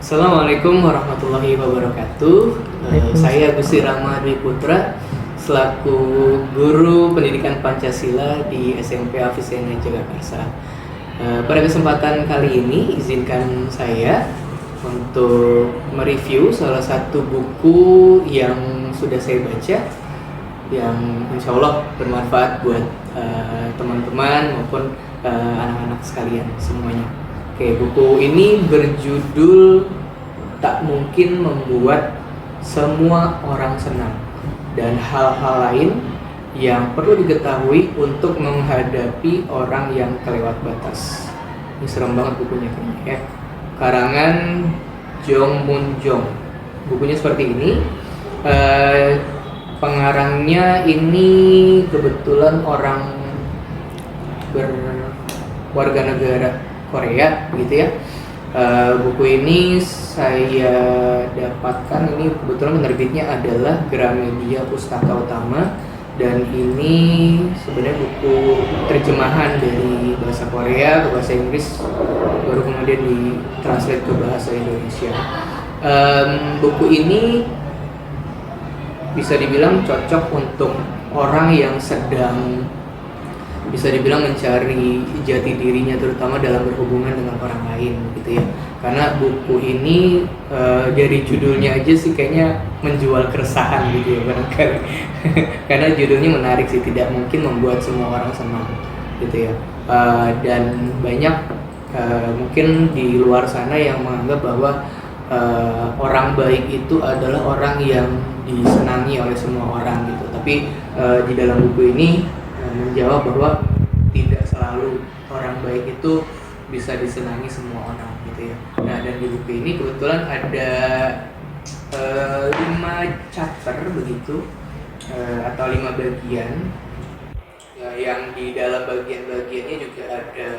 Assalamualaikum warahmatullahi wabarakatuh. Saya Gusti Rama Dwi Putra selaku guru pendidikan Pancasila di SMP Avicenna Jagakarsa. Pada kesempatan kali ini izinkan saya untuk mereview salah satu buku yang sudah saya baca yang insya Allah bermanfaat buat teman-teman maupun anak-anak sekalian semuanya. Oke, buku ini berjudul Tak Mungkin Membuat Semua Orang Senang dan hal-hal lain yang perlu diketahui untuk menghadapi orang yang kelewat batas. Ini serem banget bukunya kayaknya ya. Karangan Jong Moon Jong. Bukunya seperti ini. Pengarangnya ini kebetulan orang berwarga negara Korea gitu ya. Buku ini saya dapatkan, ini kebetulan penerbitnya adalah Gramedia Pustaka Utama, dan ini sebenarnya buku terjemahan dari bahasa Korea ke bahasa Inggris baru kemudian ditranslate ke bahasa Indonesia. Buku ini bisa dibilang cocok untuk orang yang sedang bisa dibilang mencari jati dirinya, terutama dalam berhubungan dengan orang lain gitu ya. Karena buku ini dari judulnya aja sih kayaknya menjual keresahan gitu ya barangkali. Karena judulnya menarik sih, tidak mungkin membuat semua orang senang gitu ya. Dan banyak mungkin di luar sana yang menganggap bahwa orang baik itu adalah orang yang disenangi oleh semua orang gitu. Tapi di dalam buku ini menjawab bahwa tidak selalu orang baik itu bisa disenangi semua orang gitu ya. Nah, dan di buku ini kebetulan ada 5 chapter begitu, atau 5 bagian ya, yang di dalam bagian-bagiannya juga ada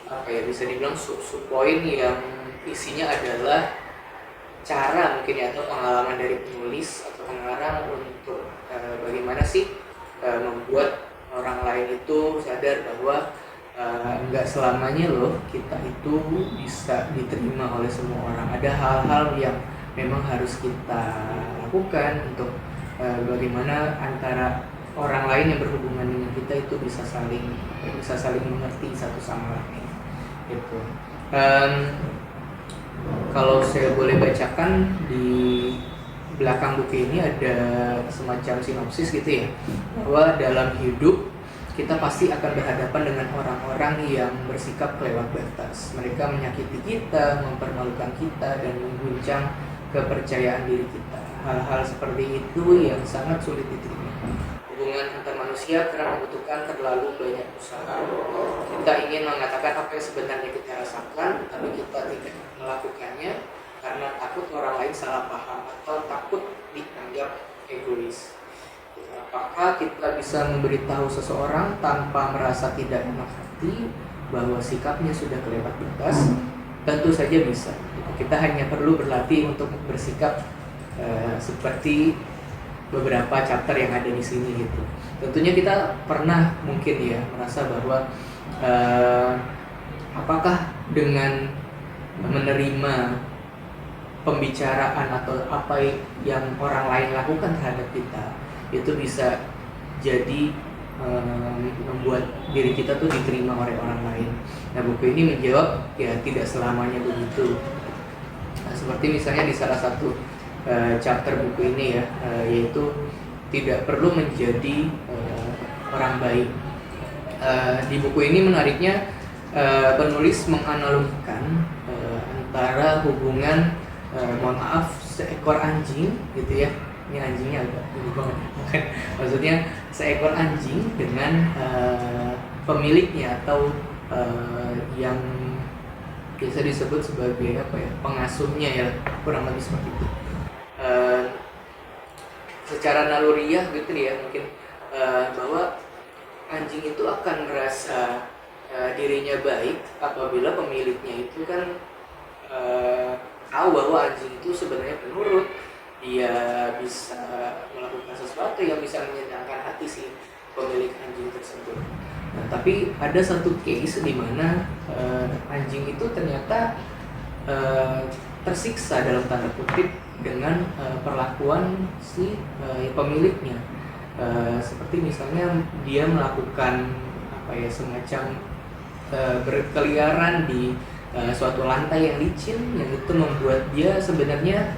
apa ya, bisa dibilang sub-sub poin yang isinya adalah cara mungkin ya, atau pengalaman dari penulis atau pengarang untuk bagaimana sih membuat orang lain itu sadar bahwa nggak selamanya loh kita itu bisa diterima oleh semua orang. Ada hal-hal yang memang harus kita lakukan untuk bagaimana antara orang lain yang berhubungan dengan kita itu bisa saling mengerti satu sama lain gitu. Kalau saya boleh bacakan, di belakang buku ini ada semacam sinopsis gitu ya, bahwa dalam hidup kita pasti akan berhadapan dengan orang-orang yang bersikap kelewat batas. Mereka menyakiti kita, mempermalukan kita, dan mengguncang kepercayaan diri kita. Hal-hal seperti itu yang sangat sulit diterima. Hubungan antar manusia karena membutuhkan terlalu banyak usaha. Kita ingin mengatakan apa yang sebenarnya kita rasakan, tapi kita tidak melakukannya karena takut orang lain salah paham atau takut dianggap egois. Apakah kita bisa memberitahu seseorang tanpa merasa tidak enak hati bahwa sikapnya sudah kelewat batas? Tentu saja bisa. Kita hanya perlu berlatih untuk bersikap seperti beberapa chapter yang ada di sini gitu. Tentunya kita pernah mungkin ya merasa bahwa apakah dengan menerima pembicaraan atau apa yang orang lain lakukan terhadap kita itu bisa jadi membuat diri kita tuh diterima oleh orang lain. Nah, buku ini menjawab ya tidak selamanya begitu. Nah, seperti misalnya di salah satu chapter buku ini ya, yaitu tidak perlu menjadi orang baik. Di buku ini menariknya penulis menganalogikan antara hubungan mohon maaf, seekor anjing gitu ya. Ini anjingnya agak ini banget. Maksudnya seekor anjing dengan pemiliknya atau yang biasa disebut sebagai apa ya, pengasuhnya ya, kurang lebih seperti itu. Secara naluriah gitu ya, mungkin bahwa anjing itu akan merasa dirinya baik apabila pemiliknya itu kan tahu bahwa anjing itu sebenarnya penurut, dia bisa melakukan sesuatu yang bisa menyenangkan hati si pemilik anjing tersebut. Nah, tapi ada satu case di mana anjing itu ternyata tersiksa dalam tanda kutip dengan perlakuan si pemiliknya. Seperti misalnya dia melakukan semacam berkeliaran di suatu lantai yang licin, yang itu membuat dia sebenarnya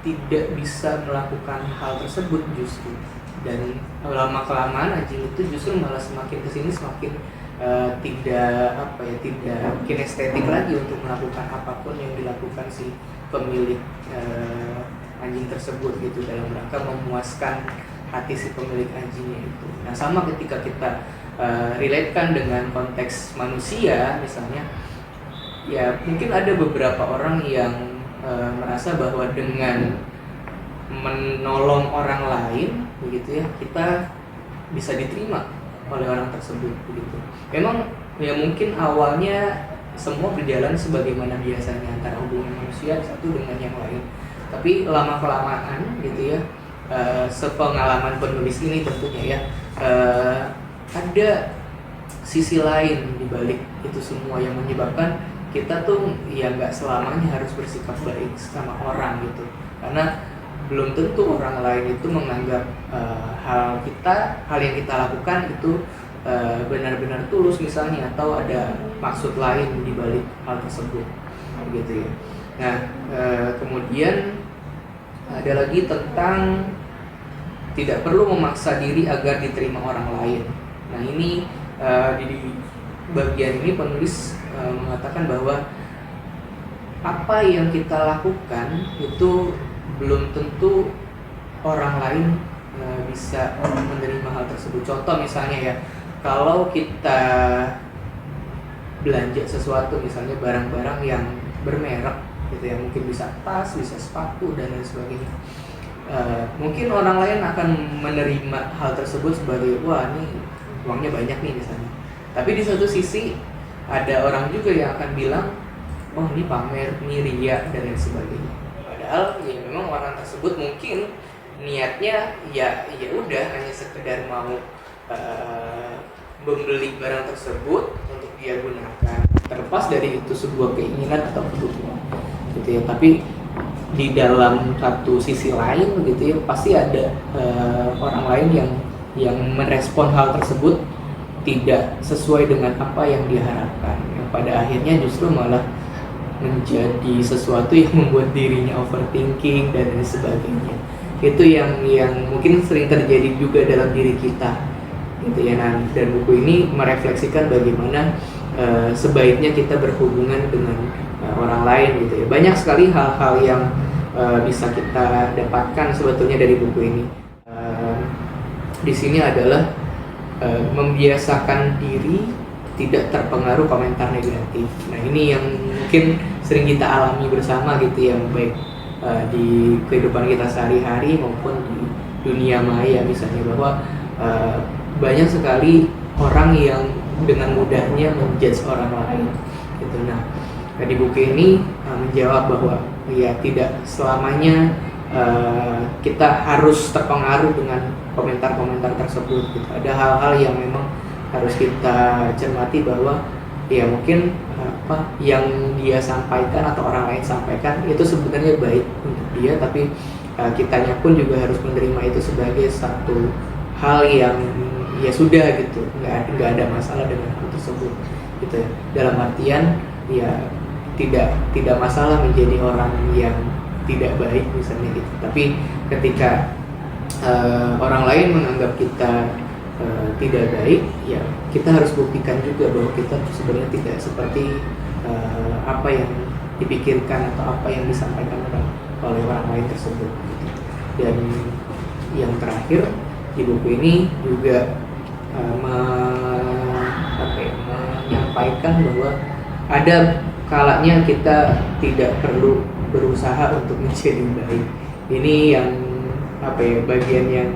tidak bisa melakukan hal tersebut justru. Dan lama kelamaan anjing itu justru malah semakin kesini semakin tidak mungkin estetik lagi untuk melakukan apapun yang dilakukan si pemilik anjing tersebut gitu, dalam rangka memuaskan hati si pemilik anjingnya itu. Nah, sama ketika kita relatekan dengan konteks manusia misalnya, ya mungkin ada beberapa orang yang merasa bahwa dengan menolong orang lain begitu ya, kita bisa diterima oleh orang tersebut begitu. Memang ya mungkin awalnya semua berjalan sebagaimana biasanya antara hubungan manusia satu dengan yang lain, tapi lama kelamaan gitu ya, sepengalaman penulis ini tentunya ya, ada sisi lain di balik itu semua yang menyebabkan kita tuh ya nggak selamanya harus bersikap baik sama orang gitu, karena belum tentu orang lain itu menganggap hal yang kita lakukan itu benar-benar tulus misalnya, atau ada maksud lain di balik hal tersebut gitu ya. Nah, kemudian ada lagi tentang tidak perlu memaksa diri agar diterima orang lain. Nah, ini di bagian ini penulis mengatakan bahwa apa yang kita lakukan itu belum tentu orang lain bisa menerima hal tersebut. Contoh misalnya ya, kalau kita belanja sesuatu misalnya barang-barang yang bermerek gitu ya, mungkin bisa tas, bisa sepatu dan lain sebagainya, mungkin orang lain akan menerima hal tersebut sebagai wah ini uangnya banyak nih misalnya. Tapi di satu sisi ada orang juga yang akan bilang oh ini pamer, ini ria dan lain sebagainya. Padahal ya memang orang tersebut mungkin niatnya ya udah hanya sekedar mau membeli barang tersebut untuk dia gunakan, terlepas dari itu sebuah keinginan atau kebutuhan gitu ya. Tapi di dalam satu sisi lain gitu ya, pasti ada orang lain yang merespon hal tersebut tidak sesuai dengan apa yang diharapkan, yang pada akhirnya justru malah menjadi sesuatu yang membuat dirinya overthinking dan lain sebagainya. Itu yang mungkin sering terjadi juga dalam diri kita gitu ya. Nah, dan buku ini merefleksikan bagaimana sebaiknya kita berhubungan dengan orang lain gitu ya. Banyak sekali hal-hal yang bisa kita dapatkan sebetulnya dari buku ini. Di sini adalah membiasakan diri tidak terpengaruh komentar negatif. Nah, ini yang mungkin sering kita alami bersama gitu ya, baik di kehidupan kita sehari-hari maupun di dunia maya misalnya, bahwa banyak sekali orang yang dengan mudahnya menjudge orang lain gitu. Nah, di buku ini menjawab bahwa ya tidak selamanya kita harus terpengaruh dengan komentar-komentar tersebut gitu. Ada hal-hal yang memang harus kita cermati bahwa ya mungkin yang dia sampaikan atau orang lain sampaikan itu sebenarnya baik untuk dia, tapi kitanya pun juga harus menerima itu sebagai satu hal yang ya sudah gitu, nggak ada masalah dengan hal tersebut gitu ya. Dalam artian ya tidak masalah menjadi orang yang tidak baik misalnya gitu, tapi ketika orang lain menganggap kita tidak baik, ya kita harus buktikan juga bahwa kita sebenarnya tidak seperti apa yang dipikirkan atau apa yang disampaikan oleh orang lain tersebut gitu. Dan yang terakhir di buku ini juga menyampaikan bahwa ada kalanya kita tidak perlu berusaha untuk menjadi baik. Ini yang bagian yang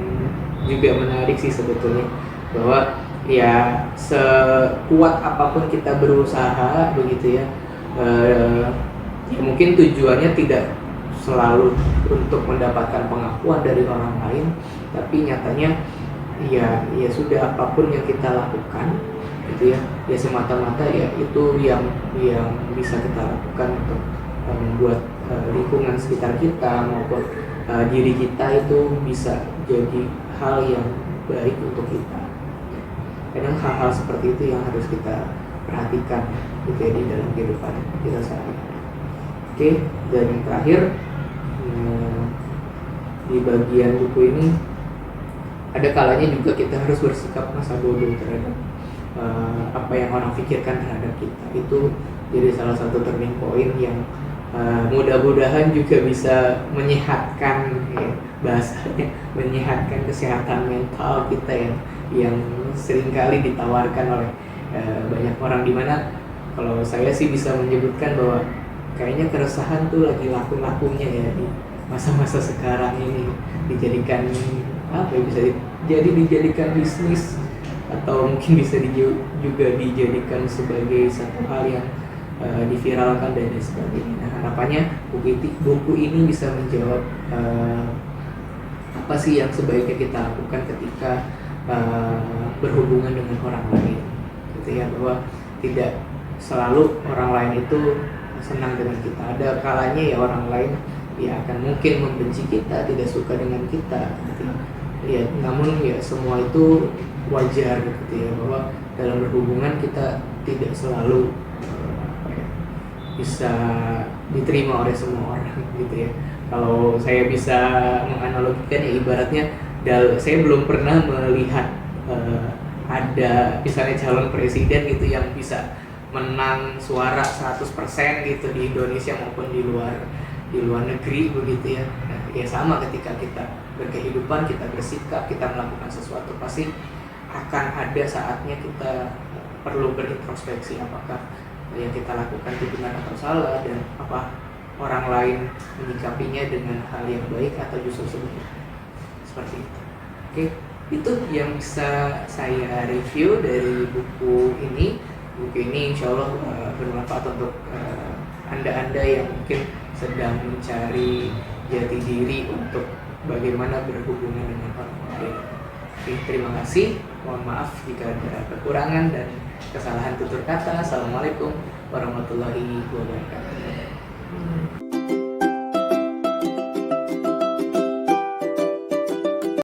juga menarik sih sebetulnya, bahwa ya sekuat apapun kita berusaha begitu ya, ya mungkin tujuannya tidak selalu untuk mendapatkan pengakuan dari orang lain, tapi nyatanya ya sudah apapun yang kita lakukan gitu ya semata-mata ya itu yang bisa kita lakukan untuk membuat lingkungan sekitar kita maupun diri kita itu bisa jadi hal yang baik untuk kita. Kadang hal-hal seperti itu yang harus kita perhatikan gitu ya, di dalam kehidupan kita sehari-hari. Oke, dan yang terakhir, di bagian buku ini ada kalanya juga kita harus bersikap masa bodoh terhadap apa yang orang pikirkan terhadap kita. Itu jadi salah satu turning point yang mudah-mudahan juga bisa menyehatkan, ya, bahasanya menyehatkan kesehatan mental kita yang seringkali ditawarkan oleh banyak orang, dimana kalau saya sih bisa menyebutkan bahwa kayaknya keresahan tuh lagi laku-lakunya ya di masa-masa sekarang ini, dijadikan apa ya, bisa jadi dijadikan bisnis atau mungkin bisa juga dijadikan sebagai satu hal yang diviralkan dan lain sebagainya. Nah, harapannya buku ini bisa menjawab apa sih yang sebaiknya kita lakukan ketika berhubungan dengan orang lain, gitu ya, bahwa tidak selalu orang lain itu senang dengan kita. Ada kalanya ya orang lain ya akan mungkin membenci kita, tidak suka dengan kita, gitu ya. Namun ya semua itu wajar, gitu ya, bahwa dalam berhubungan kita tidak selalu bisa diterima oleh semua orang, gitu ya. Kalau saya bisa menganalogikan ya ibaratnya saya belum pernah melihat ada misalnya calon presiden gitu yang bisa menang suara 100% gitu di Indonesia maupun di luar negeri begitu ya. Nah, ya sama ketika kita berkehidupan, kita bersikap, kita melakukan sesuatu, pasti akan ada saatnya kita perlu berintrospeksi apakah yang kita lakukan itu benar atau salah, dan apa orang lain menyikapinya dengan hal yang baik atau justru sebaliknya. Seperti itu. Oke, itu yang bisa saya review dari buku ini. Buku ini insya Allah bermanfaat untuk anda-anda yang mungkin sedang mencari jati diri untuk bagaimana berhubungan dengan orang lain. Oke, terima kasih. Mohon maaf jika ada kekurangan dan kesalahan tutur kata. Assalamualaikum warahmatullahi wabarakatuh.